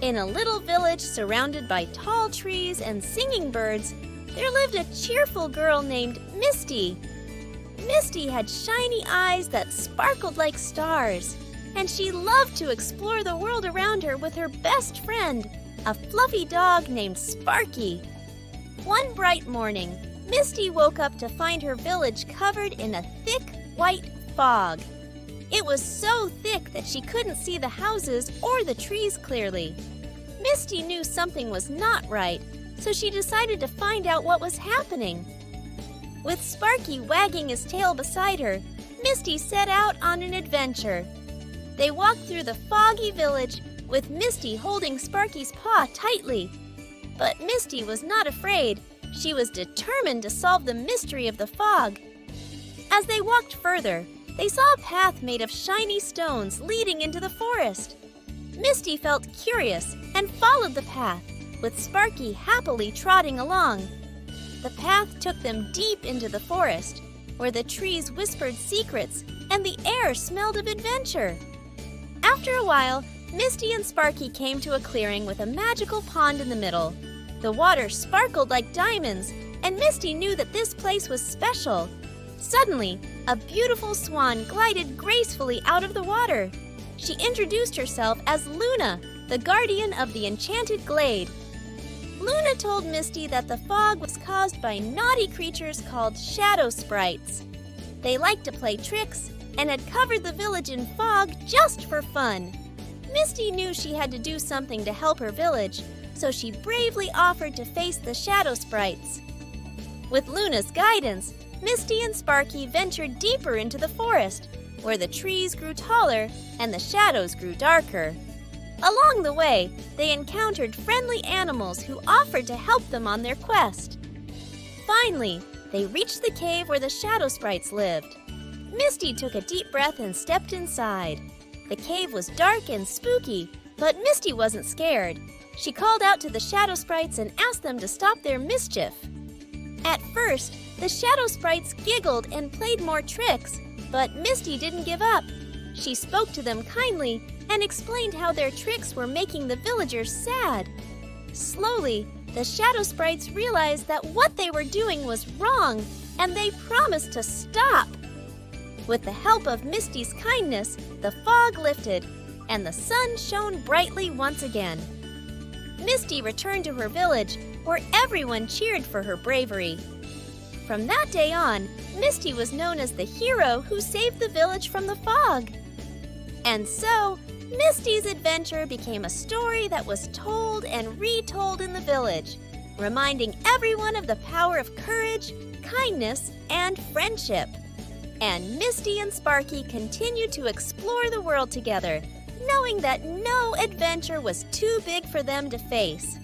In a little village surrounded by tall trees and singing birds, there lived a cheerful girl named Misty. Misty had shiny eyes that sparkled like stars, and she loved to explore the world around her with her best friend, a fluffy dog named Sparky. One bright morning, Misty woke up to find her village covered in a thick, white fog. It was so thick that she couldn't see the houses or the trees clearly. Misty knew something was not right, so she decided to find out what was happening. With Sparky wagging his tail beside her, Misty set out on an adventure. They walked through the foggy village with Misty holding Sparky's paw tightly. But Misty was not afraid. She was determined to solve the mystery of the fog. As they walked further, they saw a path made of shiny stones leading into the forest. Misty felt curious and followed the path, with Sparky happily trotting along. The path took them deep into the forest, where the trees whispered secrets and the air smelled of adventure. After a while, Misty and Sparky came to a clearing with a magical pond in the middle. The water sparkled like diamonds, and Misty knew that this place was special. Suddenly, a beautiful swan glided gracefully out of the water. She introduced herself as Luna, the guardian of the enchanted glade. Luna told Misty that the fog was caused by naughty creatures called Shadow Sprites. They liked to play tricks and had covered the village in fog just for fun. Misty knew she had to do something to help her village, so she bravely offered to face the Shadow Sprites. With Luna's guidance, Misty and Sparky ventured deeper into the forest, where the trees grew taller and the shadows grew darker. Along the way, they encountered friendly animals who offered to help them on their quest. Finally, they reached the cave where the Shadow Sprites lived. Misty took a deep breath and stepped inside. The cave was dark and spooky, but Misty wasn't scared. She called out to the Shadow Sprites and asked them to stop their mischief. At first, the Shadow Sprites giggled and played more tricks, but Misty didn't give up. She spoke to them kindly and explained how their tricks were making the villagers sad. Slowly, the Shadow Sprites realized that what they were doing was wrong, and they promised to stop. With the help of Misty's kindness, the fog lifted, and the sun shone brightly once again. Misty returned to her village, where everyone cheered for her bravery. From that day on, Misty was known as the hero who saved the village from the fog. And so, Misty's adventure became a story that was told and retold in the village, reminding everyone of the power of courage, kindness, and friendship. And Misty and Sparky continued to explore the world together, knowing that no adventure was too big for them to face.